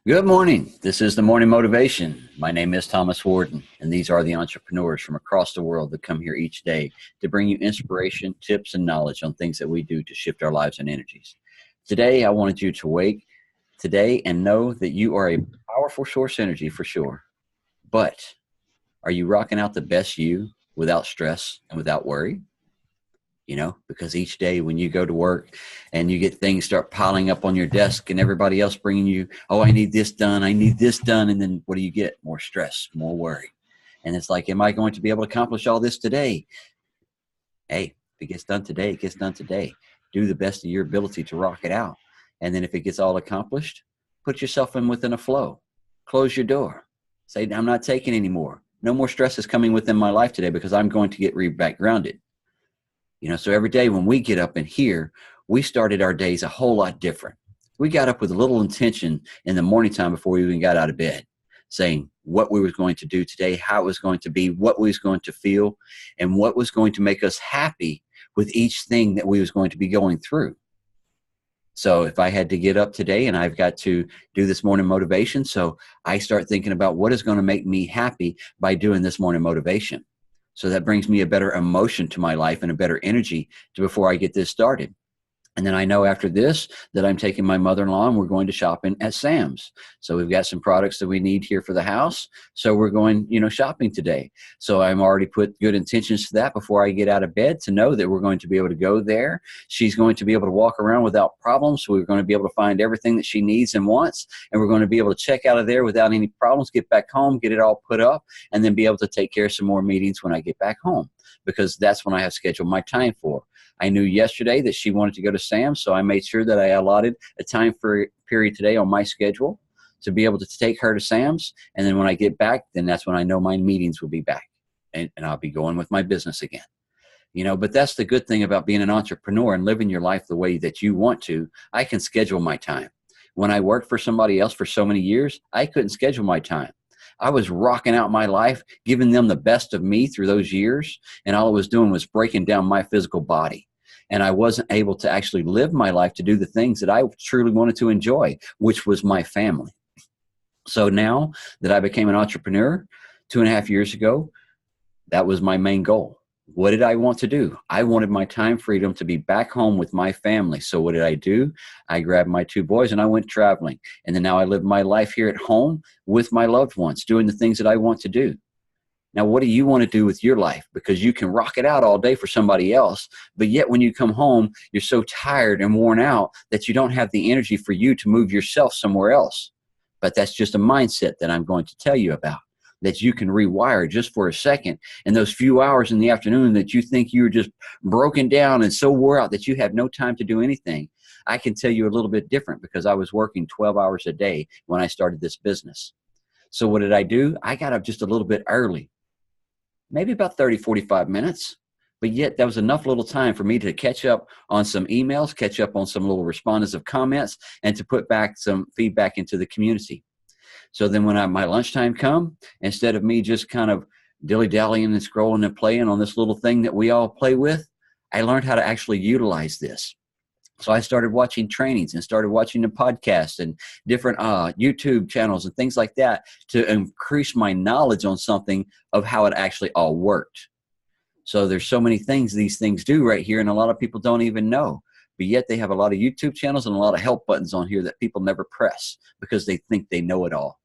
Good morning. This is the Morning Motivation. My name is Thomas Warden, and these are the entrepreneurs from across the world that come here each day to bring you inspiration, tips, and knowledge on things that we do to shift our lives and energies. Today, I wanted you to wake today and know that you are a powerful source energy for sure. But are you rocking out the best you without stress and without worry? Because each day when you go to work and you get things start piling up on your desk and everybody else bringing you, oh, I need this done, I need this done. And then what do you get? More stress, more worry. And it's like, am I going to be able to accomplish all this today? Hey, if it gets done today, it gets done today. Do the best of your ability to rock it out. And then if it gets all accomplished, put yourself in within a flow. Close your door. Say, I'm not taking any more. No more stress is coming within my life today because I'm going to get back grounded. So every day when we get up in here, we started our days a whole lot different. We got up with a little intention in the morning time before we even got out of bed, saying what we were going to do today, how it was going to be, what we was going to feel, and what was going to make us happy with each thing that we was going to be going through. So if I had to get up today and I've got to do this morning motivation, so I start thinking about what is going to make me happy by doing this morning motivation. So that brings me a better emotion to my life and a better energy before I get this started. And then I know after this that I'm taking my mother-in-law and we're going to shopping at Sam's. So we've got some products that we need here for the house. So we're going, shopping today. So I'm already put good intentions to that before I get out of bed to know that we're going to be able to go there. She's going to be able to walk around without problems. So we're going to be able to find everything that she needs and wants. And we're going to be able to check out of there without any problems, get back home, get it all put up, and then be able to take care of some more meetings when I get back home, because that's when I have scheduled my time for. I knew yesterday that she wanted to go to Sam's, so I made sure that I allotted a time period today on my schedule to be able to take her to Sam's. And then when I get back, then that's when I know my meetings will be back, and I'll be going with my business again. But that's the good thing about being an entrepreneur and living your life the way that you want to. I can schedule my time. When I worked for somebody else for so many years, I couldn't schedule my time. I was rocking out my life, giving them the best of me through those years, and all I was doing was breaking down my physical body. And I wasn't able to actually live my life to do the things that I truly wanted to enjoy, which was my family. So now that I became an entrepreneur 2.5 years ago, that was my main goal. What did I want to do? I wanted my time freedom to be back home with my family. So what did I do? I grabbed my 2 boys and I went traveling. And then now I live my life here at home with my loved ones, doing the things that I want to do. Now, what do you want to do with your life? Because you can rock it out all day for somebody else, but yet when you come home, you're so tired and worn out that you don't have the energy for you to move yourself somewhere else. But that's just a mindset that I'm going to tell you about, that you can rewire just for a second. And those few hours in the afternoon that you think you're just broken down and so wore out that you have no time to do anything, I can tell you a little bit different, because I was working 12 hours a day when I started this business. So what did I do? I got up just a little bit early, maybe about 30, 45 minutes. But yet that was enough little time for me to catch up on some emails, catch up on some little responsive comments, and to put back some feedback into the community. So then when my lunchtime come, instead of me just kind of dilly-dallying and scrolling and playing on this little thing that we all play with, I learned how to actually utilize this. So I started watching trainings and started watching the podcasts and different YouTube channels and things like that to increase my knowledge on something of how it actually all worked. So there's so many things these things do right here, and a lot of people don't even know. But yet they have a lot of YouTube channels and a lot of help buttons on here that people never press because they think they know it all.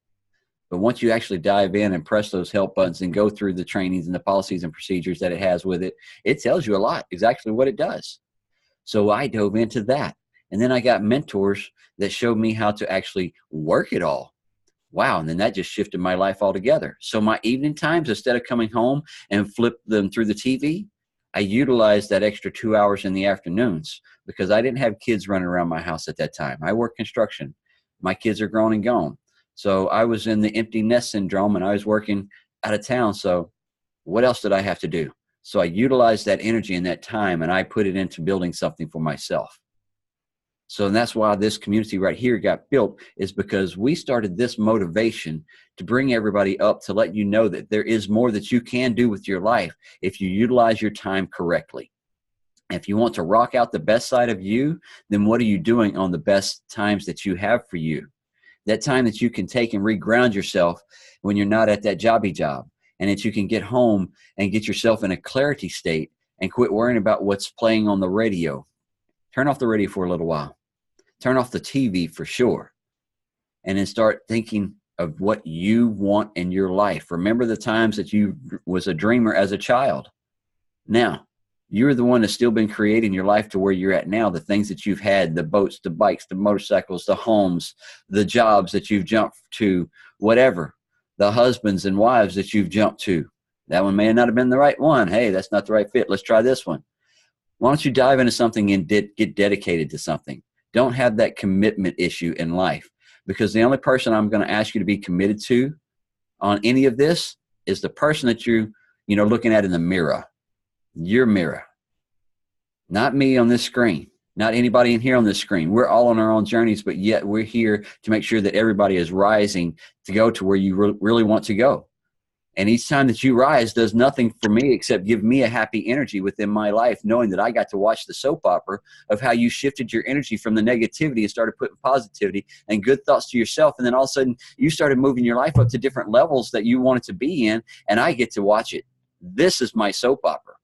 But once you actually dive in and press those help buttons and go through the trainings and the policies and procedures that it has with it, it tells you a lot, exactly what it does. So I dove into that. And then I got mentors that showed me how to actually work it all. Wow. And then that just shifted my life altogether. So my evening times, instead of coming home and flip them through the TV, I utilized that extra 2 hours in the afternoons because I didn't have kids running around my house at that time. I work construction. My kids are grown and gone. So I was in the empty nest syndrome and I was working out of town. So what else did I have to do? So I utilized that energy and that time and I put it into building something for myself. So that's why this community right here got built, is because we started this motivation to bring everybody up to let you know that there is more that you can do with your life if you utilize your time correctly. If you want to rock out the best side of you, then what are you doing on the best times that you have for you? that time that you can take and reground yourself when you're not at that jobby job, and that you can get home and get yourself in a clarity state and quit worrying about what's playing on the radio. Turn off the radio for a little while. Turn off the TV for sure. And then start thinking of what you want in your life. Remember the times that you was a dreamer as a child. Now, you're the one that's still been creating your life to where you're at now. The things that you've had, the boats, the bikes, the motorcycles, the homes, the jobs that you've jumped to, whatever, the husbands and wives that you've jumped to. That one may not have been the right one. Hey, that's not the right fit. Let's try this one. Why don't you dive into something and get dedicated to something? Don't have that commitment issue in life, because the only person I'm going to ask you to be committed to on any of this is the person that you're looking at in the mirror. Your mirror. Not me on this screen. Not anybody in here on this screen. We're all on our own journeys, but yet we're here to make sure that everybody is rising to go to where you really want to go. And each time that you rise does nothing for me except give me a happy energy within my life, knowing that I got to watch the soap opera of how you shifted your energy from the negativity and started putting positivity and good thoughts to yourself. And then all of a sudden you started moving your life up to different levels that you wanted to be in, and I get to watch it. This is my soap opera.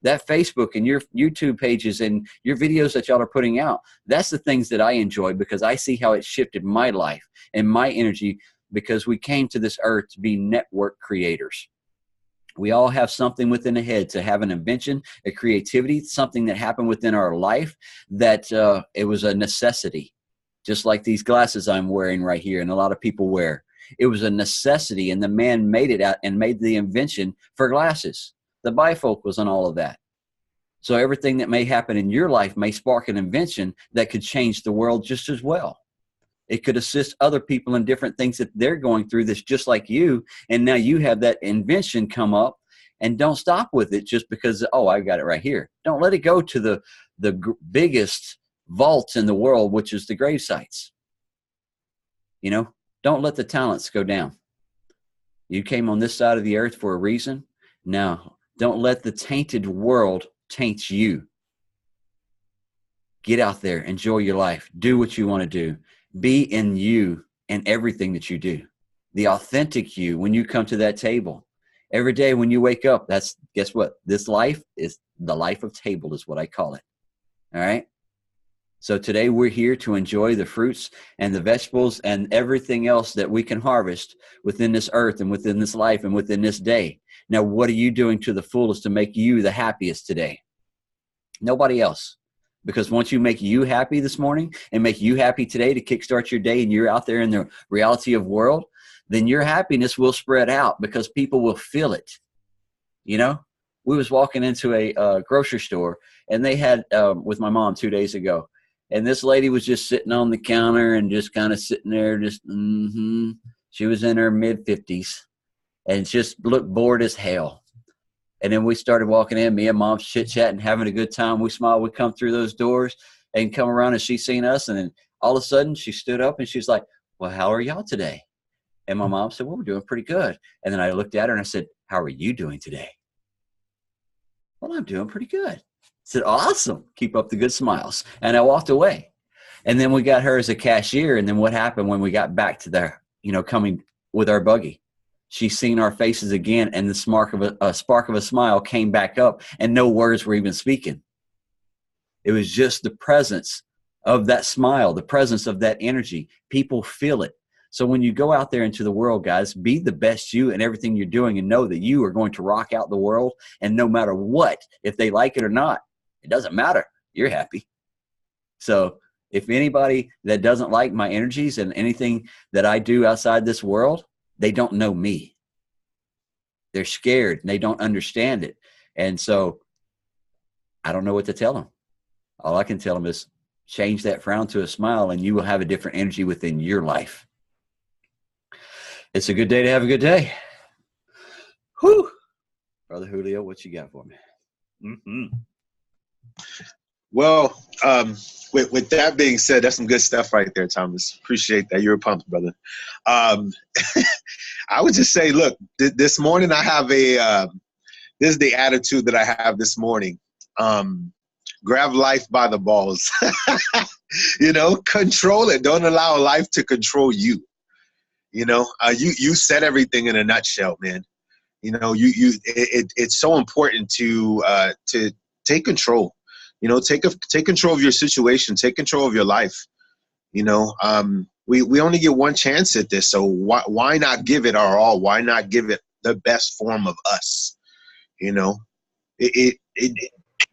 That Facebook and your YouTube pages and your videos that y'all are putting out, that's the things that I enjoy, because I see how it shifted my life and my energy, because we came to this earth to be network creators. We all have something within the head to have an invention, a creativity, something that happened within our life that it was a necessity. Just like these glasses I'm wearing right here and a lot of people wear. It was a necessity, and the man made it out and made the invention for glasses. The bifocals and all of that. So everything that may happen in your life may spark an invention that could change the world just as well. It could assist other people in different things that they're going through that's just like you. And now you have that invention come up, and don't stop with it just because, oh, I got it right here. Don't let it go to the biggest vault in the world, which is the grave sites. Don't let the talents go down. You came on this side of the earth for a reason. Now, don't let the tainted world taint you. Get out there, enjoy your life, do what you want to do. Be in you and everything that you do. The authentic you when you come to that table. Every day when you wake up, guess what? This life is the life of table is what I call it. All right? So today we're here to enjoy the fruits and the vegetables and everything else that we can harvest within this earth and within this life and within this day. Now, what are you doing to the fullest to make you the happiest today? Nobody else. Because once you make you happy this morning and make you happy today to kickstart your day, and you're out there in the reality of world, then your happiness will spread out because people will feel it. We was walking into a grocery store, and they had, with my mom 2 days ago, and this lady was just sitting on the counter and just kind of sitting there, just, She was in her mid-50s. And just looked bored as hell. And then we started walking in, me and Mom chit-chatting, having a good time. We smiled. We come through those doors and come around, and she seen us. And then all of a sudden she stood up and she's like, well, how are y'all today? And my mom said, well, we're doing pretty good. And then I looked at her and I said, how are you doing today? Well, I'm doing pretty good. I said, awesome. Keep up the good smiles. And I walked away. And then we got her as a cashier. And then what happened when we got back to there, coming with our buggy? She's seen our faces again, and the spark of a smile came back up, and no words were even speaking. It was just the presence of that smile, the presence of that energy. People feel it. So when you go out there into the world, guys, be the best you in everything you're doing, and know that you are going to rock out the world. And no matter what, if they like it or not, it doesn't matter. You're happy. So if anybody that doesn't like my energies and anything that I do outside this world, they don't know me. They're scared and they don't understand it. And so I don't know what to tell them. All I can tell them is change that frown to a smile, and you will have a different energy within your life. It's a good day to have a good day. Whew. Brother Julio, what you got for me? Well, with that being said, that's some good stuff right there, Thomas. Appreciate that. You're pumped, brother. I would just say, look, this morning I have this is the attitude that I have this morning. Grab life by the balls. You know, control it. Don't allow life to control you. You know, you said everything in a nutshell, man. You know, it's so important to take control. You know, take control of your situation, take control of your life. You know, we only get one chance at this, so why not give it our all? Why not give it the best form of us? You know,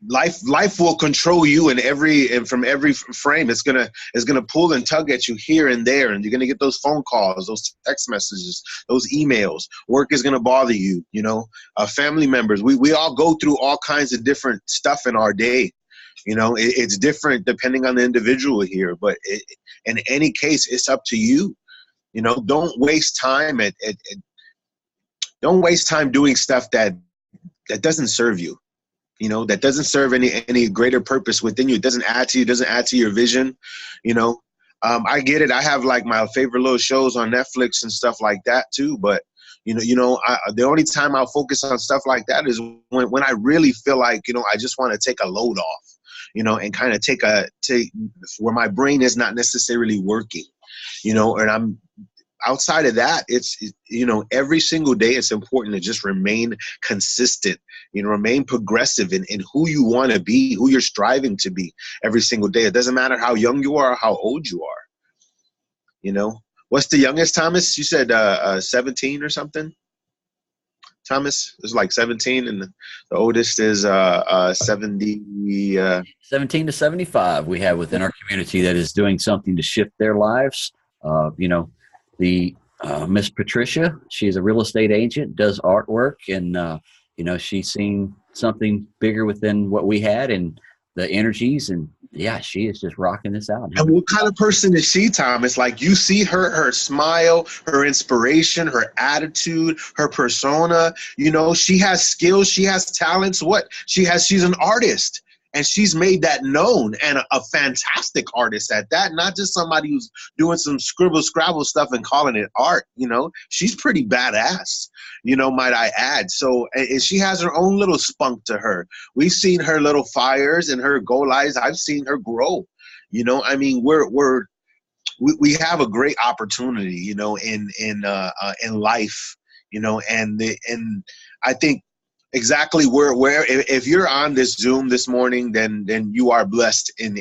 life will control you and from every frame. It's gonna pull and tug at you here and there, and you're gonna get those phone calls, those text messages, those emails. Work is gonna bother you. You know, family members. We all go through all kinds of different stuff in our day. You know, it's different depending on the individual here, but in any case, it's up to you. You know, don't waste time don't waste time doing stuff that doesn't serve you. You know, that doesn't serve any greater purpose within you. It doesn't add to you, doesn't add to your vision. You know, I get it. I have like my favorite little shows on Netflix and stuff like that too. But, the only time I'll focus on stuff like that is when I really feel like, I just want to take a load off, and kind of take where my brain is not necessarily working, and I'm outside of that. It's, every single day it's important to just remain consistent, remain progressive in who you want to be, who you're striving to be every single day. It doesn't matter how young you are or how old you are. What's the youngest, Thomas? You said 17 or something? Thomas is like 17, and the oldest is 70. 17 to 75 we have within our community that is doing something to shift their lives. The Miss Patricia, she's a real estate agent, does artwork, and she's seen something bigger within what we had and the energies, and yeah, she is just rocking this out. And what kind of person is she, Thomas? Like, you see her smile, her inspiration, her attitude, her persona. She has skills, she has talents. She's an artist. And she's made that known, and a fantastic artist at that, not just somebody who's doing some scrabble stuff and calling it art. She's pretty badass, might I add. So, and she has her own little spunk to her. We've seen her little fires and her go lives. I've seen her grow. I mean, we have a great opportunity, in life, and I think exactly where if you're on this Zoom this morning, then you are blessed in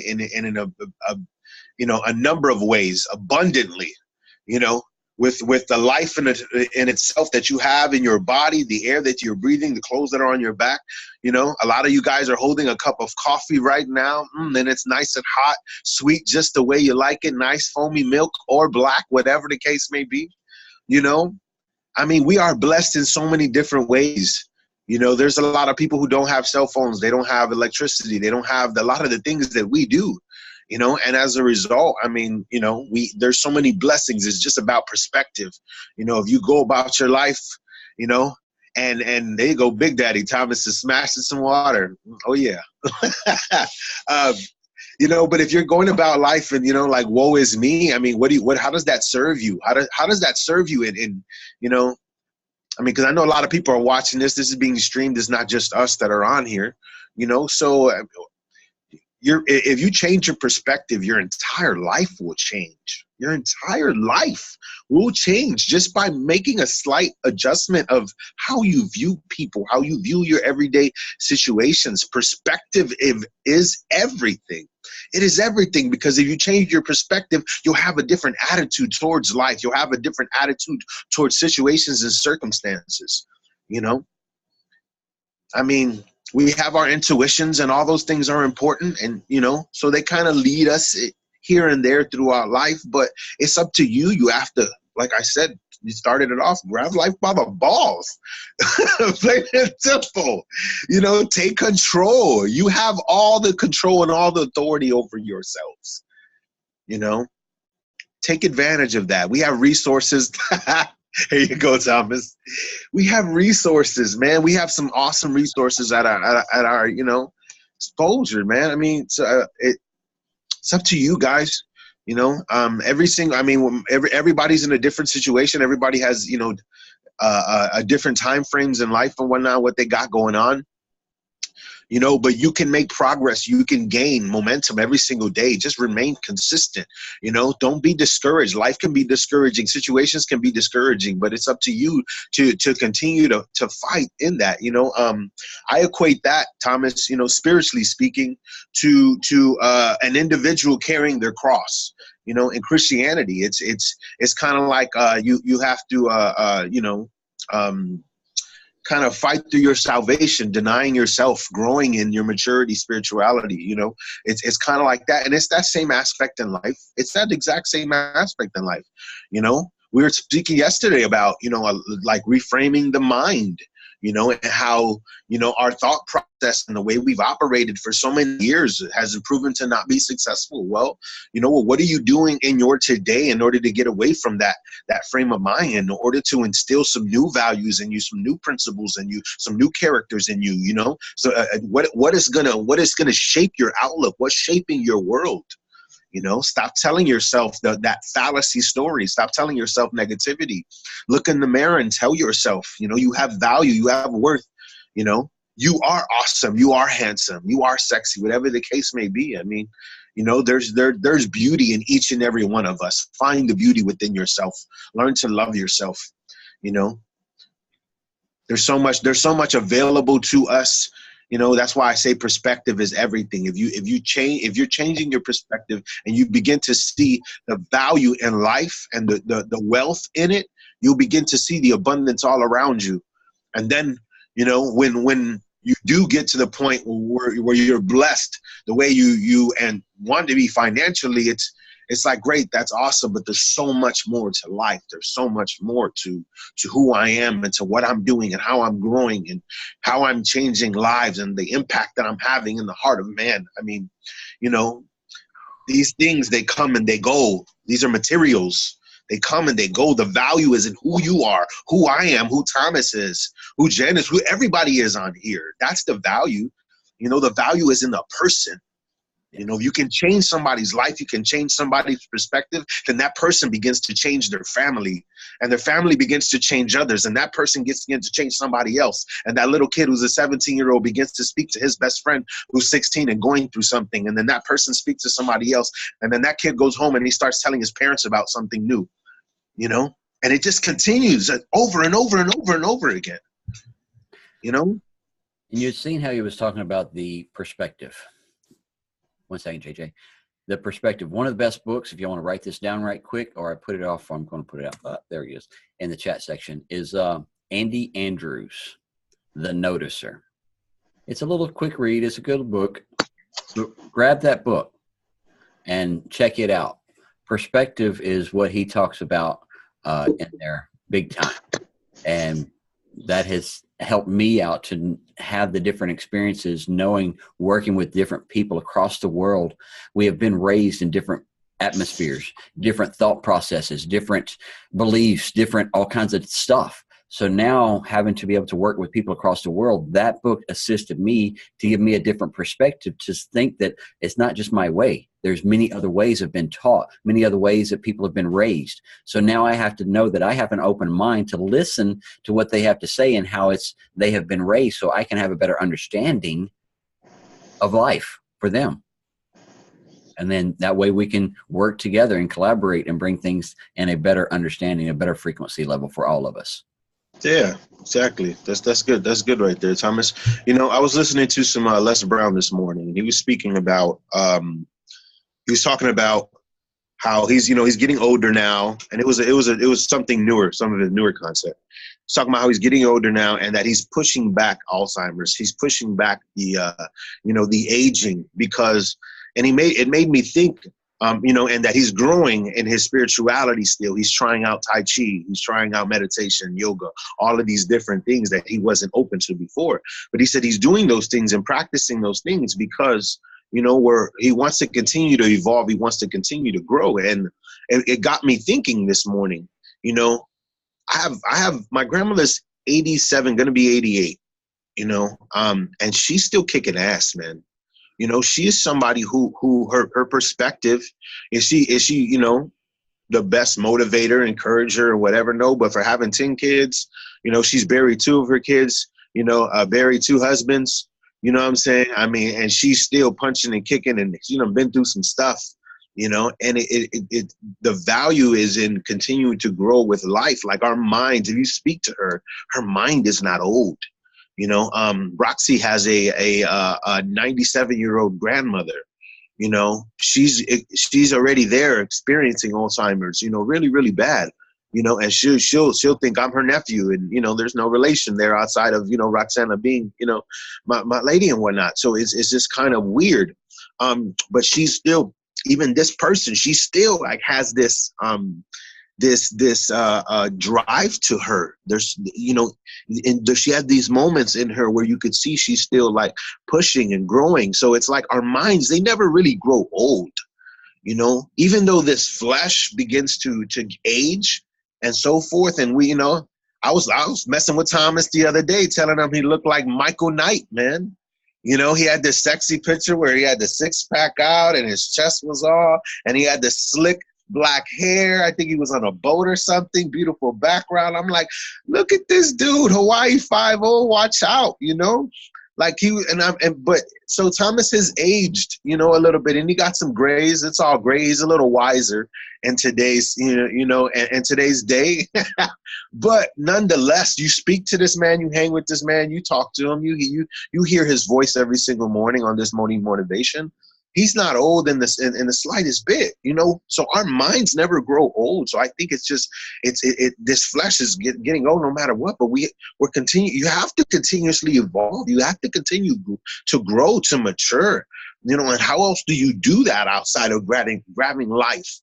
a number of ways, abundantly, with the life in itself that you have in your body, the air that you're breathing, the clothes that are on your back. A lot of you guys are holding a cup of coffee right now, and it's nice and hot, sweet, just the way you like it, nice foamy milk or black, whatever the case may be. I mean, we are blessed in so many different ways. There's a lot of people who don't have cell phones. They don't have electricity. They don't have a lot of the things that we do, and as a result, I mean, there's so many blessings. It's just about perspective. If you go about your life, and there you go, Big Daddy Thomas is smashing some water. Oh yeah. But if you're going about life and, like, woe is me, I mean, how does that serve you? How does that serve you in I mean, because I know a lot of people are watching this. This is being streamed. It's not just us that are on here, So if you change your perspective, your entire life will change. Your entire life will change just by making a slight adjustment of how you view people, how you view your everyday situations. Perspective is everything. It is everything, because if you change your perspective, you'll have a different attitude towards life. You'll have a different attitude towards situations and circumstances, I mean, we have our intuitions, and all those things are important, and, so they kind of lead us here and there throughout life, but it's up to you. You have to, like I said, you started it off, grab life by the balls. Plain and simple. Take control. You have all the control and all the authority over yourselves. Take advantage of that. We have resources. Here you go, Thomas. We have resources, man. We have some awesome resources at our exposure, man. I mean, it's up to you guys. Everybody's in a different situation. Everybody has, a different time frames in life and whatnot, what they got going on. you know, but you can make progress. You can gain momentum every single day. Just remain consistent. You know, don't be discouraged. Life can be discouraging. Situations can be discouraging, but it's up to you to continue to fight in that. You know, I equate that, Thomas, you know, spiritually speaking, to an individual carrying their cross. You know, in Christianity, it's kind of like you have to you know, kind of fight through your salvation, denying yourself, growing in your maturity, spirituality. You know, it's kind of like that. And it's that same aspect in life. It's that exact same aspect in life. You know, we were speaking yesterday about, you know, like reframing the mind, you know, and how, you know, our thought process and the way we've operated for so many years has proven to not be successful. Well, you know, what are you doing in your today in order to get away from that frame of mind, in order to instill some new values in you, some new principles in you, some new characters in you, you know? So what is gonna shape your outlook? What's shaping your world? You know, stop telling yourself that fallacy story. Stop telling yourself negativity. Look in the mirror and tell yourself, you know, you have value, you have worth, you know, you are awesome, you are handsome, you are sexy, whatever the case may be. I mean, you know, there's beauty in each and every one of us. Find the beauty within yourself. Learn to love yourself. You know, there's so much available to us. You know, that's why I say perspective is everything. If you're changing your perspective and you begin to see the value in life and the wealth in it, you'll begin to see the abundance all around you. And then, you know, when you do get to the point where you're blessed the way you and want to be financially, it's like, great, that's awesome, but there's so much more to life. There's so much more to who I am and to what I'm doing and how I'm growing and how I'm changing lives and the impact that I'm having in the heart of man. I mean, you know, these things, they come and they go. These are materials. They come and they go. The value is in who you are, who I am, who Thomas is, who Jen is, who everybody is on here. That's the value. You know, the value is in the person. You know, if you can change somebody's life, you can change somebody's perspective, then that person begins to change their family, and their family begins to change others, and that person begins to change somebody else. And that little kid who's a 17-year-old begins to speak to his best friend who's 16 and going through something, and then that person speaks to somebody else, and then that kid goes home and he starts telling his parents about something new, you know? And it just continues over and over and over and over again, you know? And you'd seen how he was talking about the perspective. One second, JJ. The perspective. One of the best books, if you want to write this down right quick, or I put it off, I'm going to put it out. There he is in the chat section, is Andy Andrews, The Noticer. It's a little quick read. It's a good book. Grab that book and check it out. Perspective is what he talks about in there big time. And that has helped me out to have the different experiences, knowing, working with different people across the world. We have been raised in different atmospheres, different thought processes, different beliefs, different all kinds of stuff. So now having to be able to work with people across the world, that book assisted me to give me a different perspective, to think that it's not just my way. There's many other ways I've been taught, many other ways that people have been raised. So now I have to know that I have an open mind to listen to what they have to say and how they have been raised, so I can have a better understanding of life for them. And then that way we can work together and collaborate and bring things in a better understanding, a better frequency level for all of us. Yeah, exactly. That's good. That's good right there, Thomas. You know, I was listening to some Les Brown this morning, and he was speaking about he was talking about how he's getting older now, and it was something newer, some of his newer concept. He's talking about how he's getting older now, and that he's pushing back Alzheimer's. He's pushing back the aging, because, and it made me think. And that he's growing in his spirituality still. He's trying out Tai Chi. He's trying out meditation, yoga, all of these different things that he wasn't open to before. But he said he's doing those things and practicing those things because, he wants to continue to evolve. He wants to continue to grow. And it got me thinking this morning, I have my grandmother's 87, going to be 88, and she's still kicking ass, man. She is somebody who her perspective, is she, the best motivator, encourager, or whatever? No, but for having 10 kids, she's buried 2 of her kids, buried 2 husbands, You know what I'm saying? I mean, and she's still punching and kicking, and been through some stuff. And the value is in continuing to grow with life. Like our minds, if you speak to her, her mind is not old. Roxy has a 97-year-old grandmother. She's already there experiencing Alzheimer's, really, really bad. And she'll think I'm her nephew, and there's no relation there outside of Roxana being my lady and whatnot. So it's just kind of weird. But she's still, even this person, she still like has this drive to her. There's she had these moments in her where you could see she's still like pushing and growing. So it's like our minds, they never really grow old. Even though this flesh begins to age and so forth, and I was messing with Thomas the other day, telling him he looked like Michael Knight, man. He had this sexy picture where he had the six-pack out and his chest was all, and he had the slick black hair. I think he was on a boat or something. Beautiful background. I'm like, look at this dude, Hawaii 5-0. Watch out, Like but so Thomas has aged, a little bit, and he got some grays. It's all gray. He's a little wiser in today's, and today's day. But nonetheless, you speak to this man, you hang with this man, you talk to him, you hear his voice every single morning on this morning motivation. He's not old in the slightest bit, So our minds never grow old. So I think it's just this flesh is getting old no matter what. But we're continue. You have to continuously evolve. You have to continue to grow, to mature. And how else do you do that outside of grabbing life?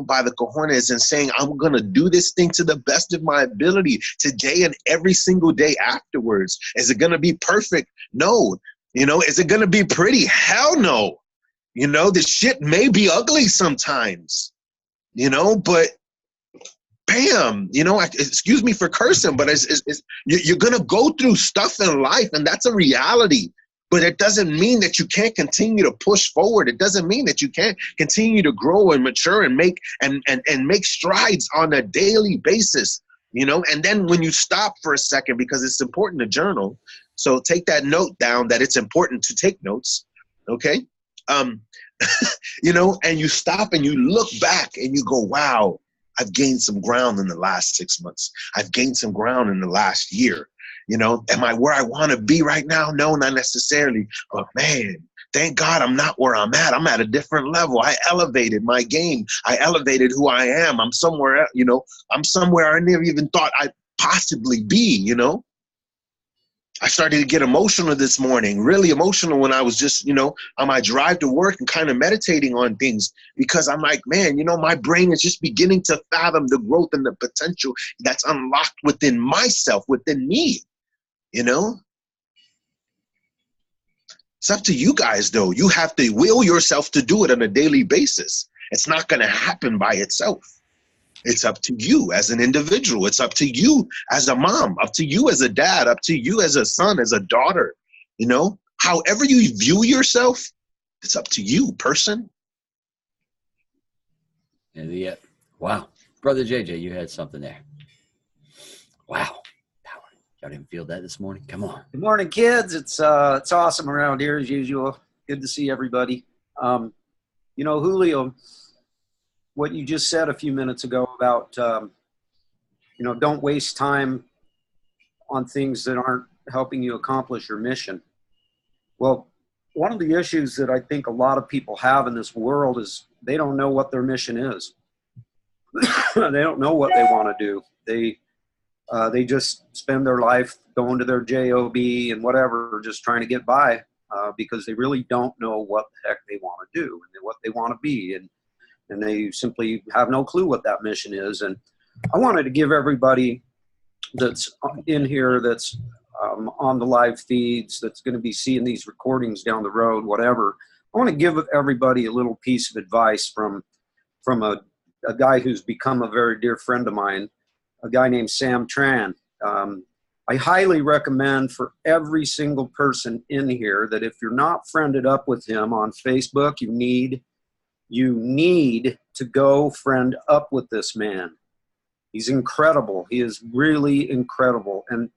By the cojones and saying, I'm going to do this thing to the best of my ability today and every single day afterwards. Is it going to be perfect? No. Is it going to be pretty? Hell no. The shit may be ugly sometimes, but bam, excuse me for cursing, but you're going to go through stuff in life, and that's a reality. But it doesn't mean that you can't continue to push forward. It doesn't mean that you can't continue to grow and mature and make make strides on a daily basis, And then when you stop for a second, because it's important to journal, so take that note down that it's important to take notes, okay? And you stop and you look back and you go, wow, I've gained some ground in the last 6 months. I've gained some ground in the last year. Am I where I want to be right now? No, not necessarily. But man, thank God I'm not where I'm at. I'm at a different level. I elevated my game. I elevated who I am. I'm somewhere, I'm somewhere I never even thought I'd possibly be, I started to get emotional this morning, really emotional when I was just, on my drive to work and kind of meditating on things, because I'm like, man, my brain is just beginning to fathom the growth and the potential that's unlocked within myself, within me, It's up to you guys, though. You have to will yourself to do it on a daily basis. It's not going to happen by itself. It's up to you as an individual. It's up to you as a mom, up to you as a dad, up to you as a son, as a daughter. However you view yourself, it's up to you, person. Yeah. Wow. Brother JJ, you had something there. Wow. Power. Y'all didn't feel that this morning? Come on. Good morning, kids. It's awesome around here as usual. Good to see everybody. Julio, what you just said a few minutes ago about, don't waste time on things that aren't helping you accomplish your mission. Well, one of the issues that I think a lot of people have in this world is they don't know what their mission is. They don't know what they want to do. They just spend their life going to their job and whatever, just trying to get by, because they really don't know what the heck they want to do and what they want to be. And they simply have no clue what that mission is. And I wanted to give everybody that's in here, that's on the live feeds, that's going to be seeing these recordings down the road, whatever. I want to give everybody a little piece of advice from a guy who's become a very dear friend of mine, a guy named Sam Tran. I highly recommend for every single person in here that if you're not friended up with him on Facebook, you need to go friend up with this man. He's incredible. He is really incredible. And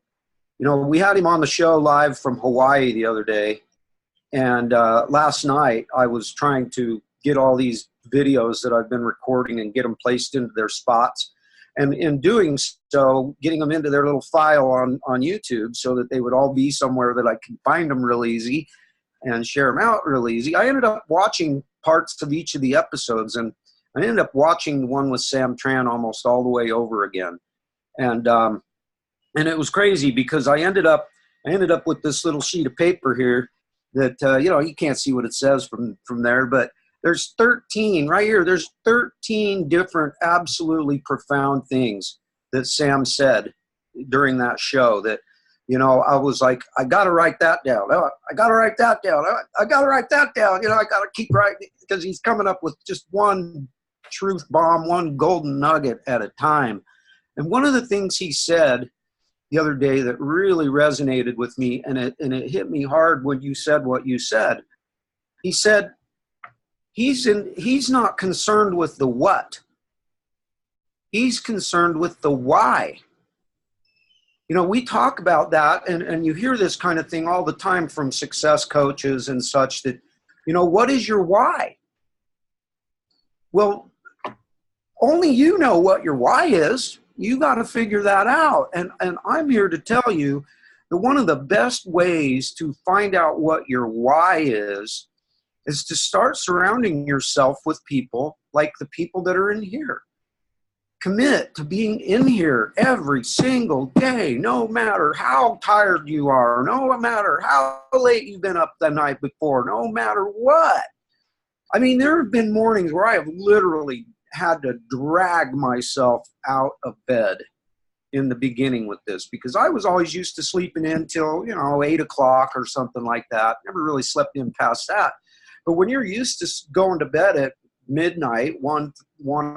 We had him on the show live from Hawaii the other day. And last night I was trying to get all these videos that I've been recording and get them placed into their spots. And in doing so, getting them into their little file on YouTube so that they would all be somewhere that I could find them real easy and share them out real easy. I ended up watching parts of each of the episodes, and I ended up watching the one with Sam Tran almost all the way over again. And it was crazy because I ended up with this little sheet of paper here that, you can't see what it says from there, but there's 13 right here. There's 13 different absolutely profound things that Sam said during that show that, I was like, I got to write that down. I got to write that down. I got to write that down. I got to keep writing because he's coming up with just one truth bomb, one golden nugget at a time. And one of the things he said the other day that really resonated with me, and it hit me hard when you said what you said. He said, he's not concerned with the what. He's concerned with the why. We talk about that, and you hear this kind of thing all the time from success coaches and such that, what is your why? Well, only you know what your why is. You got to figure that out. And I'm here to tell you that one of the best ways to find out what your why is to start surrounding yourself with people like the people that are in here. Commit to being in here every single day, no matter how tired you are, no matter how late you've been up the night before, no matter what. I mean, there have been mornings where I have literally had to drag myself out of bed in the beginning with this because I was always used to sleeping in till, 8 o'clock or something like that. Never really slept in past that. But when you're used to going to bed at midnight, 1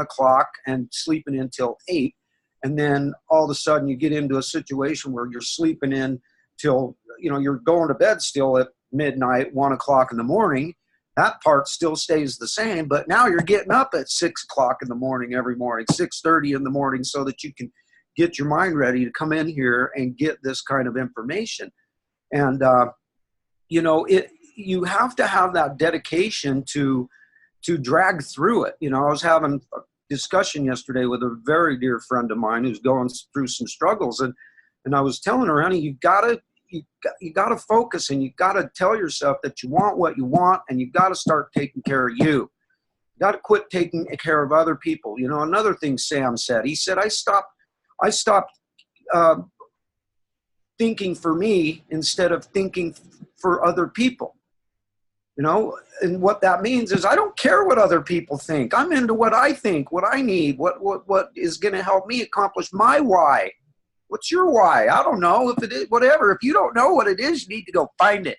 o'clock, and sleeping in till 8, and then all of a sudden you get into a situation where you're sleeping in till, you're going to bed still at midnight, 1 o'clock in the morning, that part still stays the same, but now you're getting up at 6 o'clock in the morning every morning, 6:30 in the morning, so that you can get your mind ready to come in here and get this kind of information. And, you have to have that dedication to drag through it. I was having a discussion yesterday with a very dear friend of mine who's going through some struggles, and I was telling her, honey, you got to focus, and you got to tell yourself that you want what you want, and you got to start taking care of you. You got to quit taking care of other people. Another thing Sam said, he said, I stopped thinking for me instead of thinking for other people. And what that means is I don't care what other people think. I'm into what I think, what I need, what is going to help me accomplish my why. What's your why? I don't know. If it is, whatever. If you don't know what it is, you need to go find it.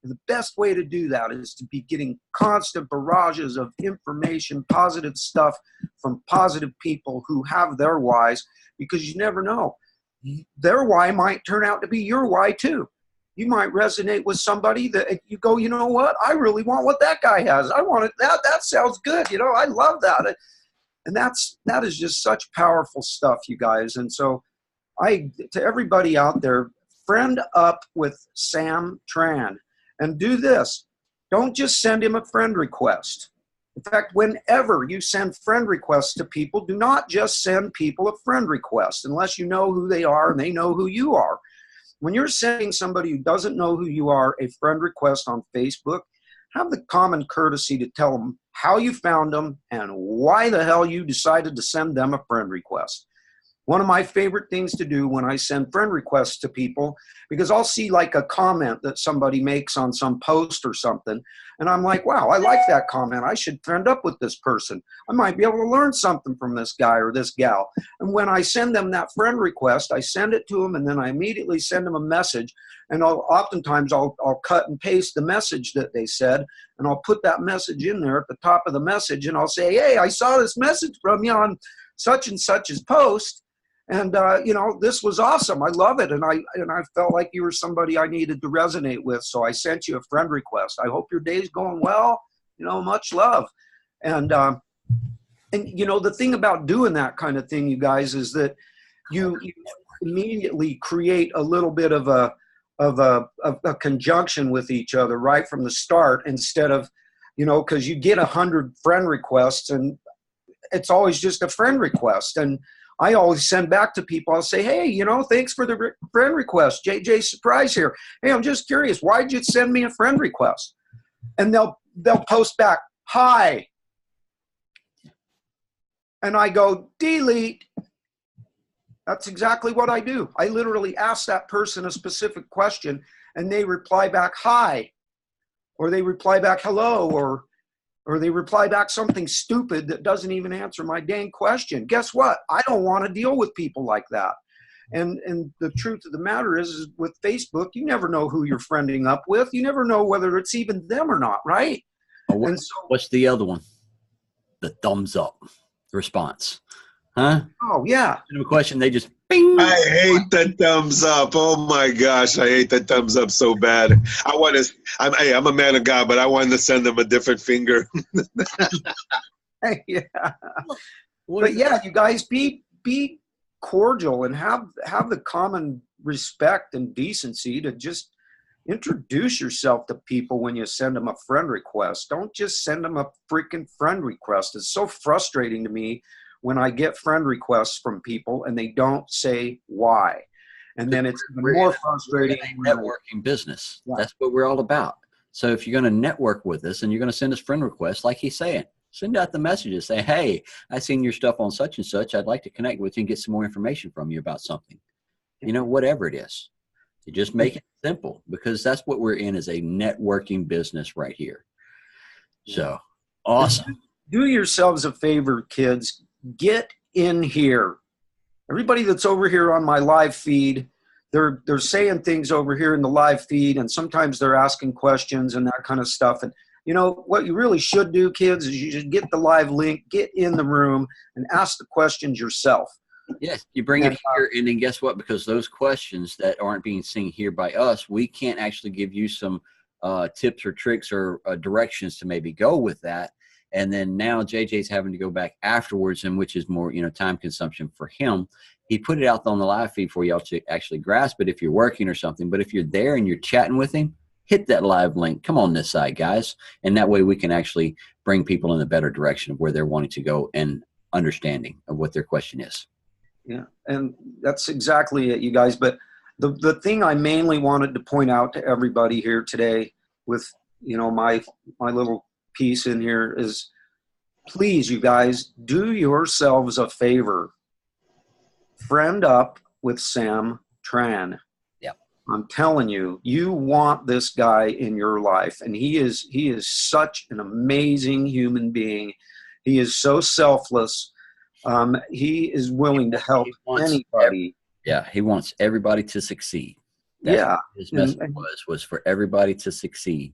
And the best way to do that is to be getting constant barrages of information, positive stuff from positive people who have their whys, because you never know. Their why might turn out to be your why too. You might resonate with somebody that you go, you know what? I really want what that guy has. I want it. That sounds good. I love that. And that is just such powerful stuff, you guys. And so to everybody out there, friend up with Sam Tran and do this. Don't just send him a friend request. In fact, whenever you send friend requests to people, do not just send people a friend request unless you know who they are and they know who you are. When you're sending somebody who doesn't know who you are a friend request on Facebook, have the common courtesy to tell them how you found them and why the hell you decided to send them a friend request. One of my favorite things to do when I send friend requests to people, because I'll see like a comment that somebody makes on some post or something, and I'm like, wow, I like that comment. I should friend up with this person. I might be able to learn something from this guy or this gal. And when I send them that friend request, I send it to them, and then I immediately send them a message. And oftentimes I'll cut and paste the message that they said, and I'll put that message in there at the top of the message, and I'll say, hey, I saw this message from you on such and such's post. And, this was awesome. I love it. And I felt like you were somebody I needed to resonate with. So I sent you a friend request. I hope your day's going well. Much love. And the thing about doing that kind of thing, you guys, is that immediately create a little bit of a conjunction with each other right from the start, instead of, because you get 100 friend requests and it's always just a friend request. And I always send back to people, I'll say, hey, thanks for the friend request. JJ Surprise here. Hey, I'm just curious, why'd you send me a friend request? And they'll post back, hi. And I go, delete. That's exactly what I do. I literally ask that person a specific question and they reply back, hi, or they reply back, hello, or they reply back something stupid that doesn't even answer my dang question. Guess what? I don't want to deal with people like that. And the truth of the matter is with Facebook, you never know who you're friending up with. You never know whether it's even them or not, right? And so, what's the other one? The thumbs up response. Huh? Oh, yeah. A question, they just bing. I hate the thumbs up. Oh my gosh, I hate the thumbs up so bad. I'm a man of God, but I wanted to send them a different finger. Yeah. But yeah, you guys be cordial and have the common respect and decency to just introduce yourself to people when you send them a friend request. Don't just send them a freaking friend request. It's so frustrating to me when I get friend requests from people and they don't say why. And then it's even more frustrating. Networking business. Yeah. That's what we're all about. So if you're going to network with us and you're going to send us friend requests, like he's saying, send out the messages. Say, hey, I seen your stuff on such and such. I'd like to connect with you and get some more information from you about something. Whatever it is. You just make it simple, because that's what we're in, is a networking business right here. So awesome. Do yourselves a favor, kids. Get in here. Everybody that's over here on my live feed, they're saying things over here in the live feed, and sometimes they're asking questions and that kind of stuff. And what you really should do, kids, is you should get the live link, get in the room, and ask the questions yourself. Yes, you bring it here, and then guess what? Because those questions that aren't being seen here by us, we can't actually give you some tips or tricks or directions to maybe go with that. And then now JJ's having to go back afterwards, and which is more, time consumption for him. He put it out on the live feed for y'all to actually grasp it if you're working or something. But if you're there and you're chatting with him, hit that live link. Come on this side, guys. And that way we can actually bring people in a better direction of where they're wanting to go and understanding of what their question is. Yeah, and that's exactly it, you guys. But the thing I mainly wanted to point out to everybody here today with, my little piece in here is, please, you guys, do yourselves a favor. Friend up with Sam Tran. Yep. I'm telling you, you want this guy in your life, and he is such an amazing human being. He is so selfless. He is willing to help anybody. He wants everybody to succeed. His message was for everybody to succeed.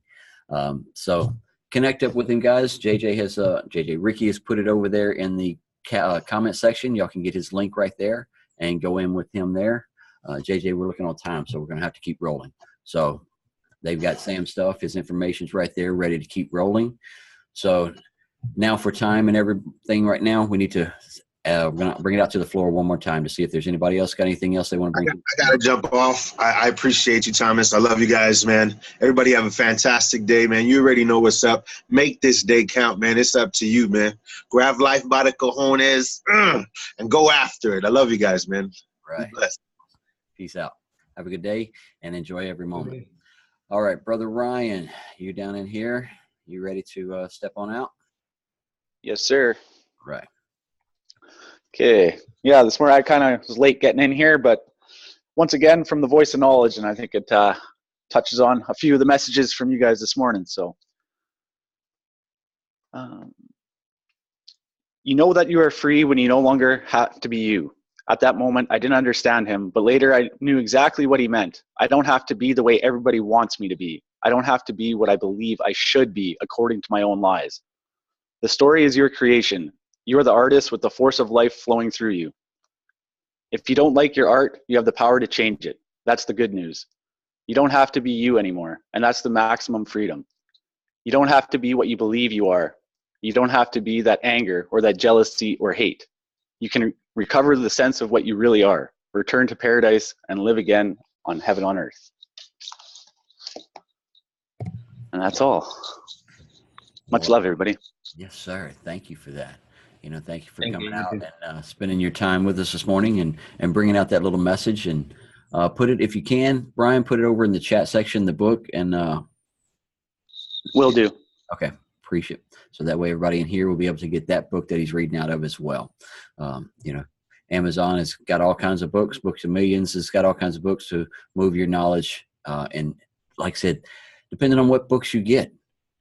So connect up with him, guys. Ricky has put it over there in the comment section. Y'all can get his link right there and go in with him there. JJ, we're looking on time, so we're going to have to keep rolling. So they've got Sam's stuff. His information's right there, ready to keep rolling. So now for time and everything right now, we need to we're going to bring it out to the floor one more time to see if there's anybody else got anything else they want to bring. I got to jump off. I appreciate you, Thomas. I love you guys, man. Everybody have a fantastic day, man. You already know what's up. Make this day count, man. It's up to you, man. Grab life by the cojones and go after it. I love you guys, man. Right. Peace out. Have a good day and enjoy every moment. All right, Brother Ryan, you down in here? You ready to step on out? Yes, sir. Right. Okay. Yeah, this morning I kind of was late getting in here, but once again, from the Voice of Knowledge, and I think it touches on a few of the messages from you guys this morning. So, you know that you are free when you no longer have to be you. At that moment, I didn't understand him, but later I knew exactly what he meant. I don't have to be the way everybody wants me to be. I don't have to be what I believe I should be according to my own lies. The story is your creation. You are the artist with the force of life flowing through you. If you don't like your art, you have the power to change it. That's the good news. You don't have to be you anymore, and that's the maximum freedom. You don't have to be what you believe you are. You don't have to be that anger or that jealousy or hate. You can recover the sense of what you really are. return to paradise, and live again on heaven on earth. And that's all. Much love, everybody. Yes, sir. Thank you for that. Thank you for Thank coming you. out and spending your time with us this morning and bringing out that little message. And put it, if you can, Brian, put it over in the chat section, the book. And Will do. okay, appreciate it. So that way everybody in here will be able to get that book that he's reading out of as well. Amazon has got all kinds of books, Books of Millions has got all kinds of books to move your knowledge. And like I said, depending on what books you get,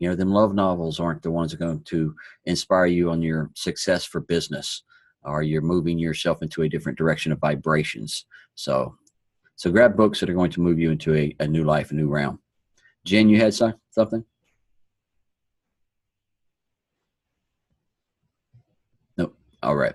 them love novels aren't the ones that are going to inspire you on your success for business, or you're moving yourself into a different direction of vibrations. So grab books that are going to move you into a new life, a new realm. Jen, you had something? Nope. All right.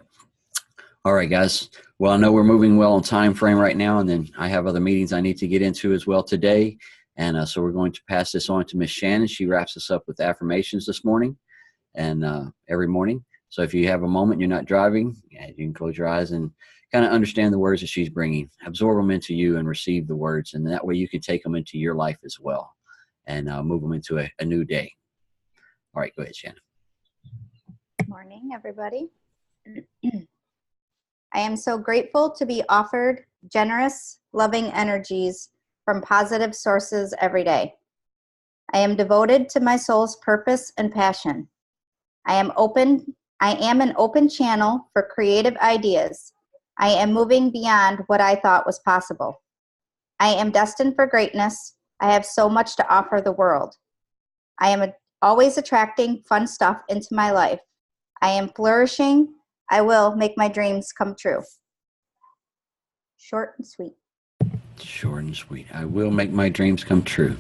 All right, guys. Well, I know we're moving well on time frame right now, and then I have other meetings I need to get into as well today. And so we're going to pass this on to Miss Shannon. She wraps us up with affirmations this morning and every morning. So if you have a moment, you're not driving, you can close your eyes and kind of understand the words that she's bringing. Absorb them into you and receive the words. And that way you can take them into your life as well and move them into a new day. All right, go ahead, Shannon. Good morning, everybody. I am so grateful to be offered generous, loving energies from positive sources every day. I am devoted to my soul's purpose and passion. I am an open channel for creative ideas. I am moving beyond what I thought was possible. I am destined for greatness. I have so much to offer the world. I am always attracting fun stuff into my life. I am flourishing. I will make my dreams come true. Short and sweet. Short and sweet. I will make my dreams come true.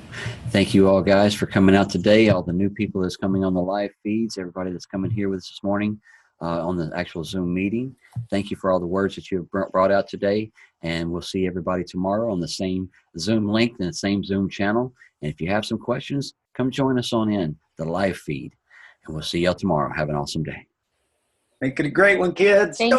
Thank you all, guys, for coming out today. All the new people that's coming on the live feeds, everybody that's coming here with us this morning on the actual Zoom meeting. Thank you for all the words that you have brought out today. And we'll see everybody tomorrow on the same Zoom link and the same Zoom channel. And if you have some questions, come join us on the live feed. And we'll see y'all tomorrow. Have an awesome day. Make it a great one, kids. Thank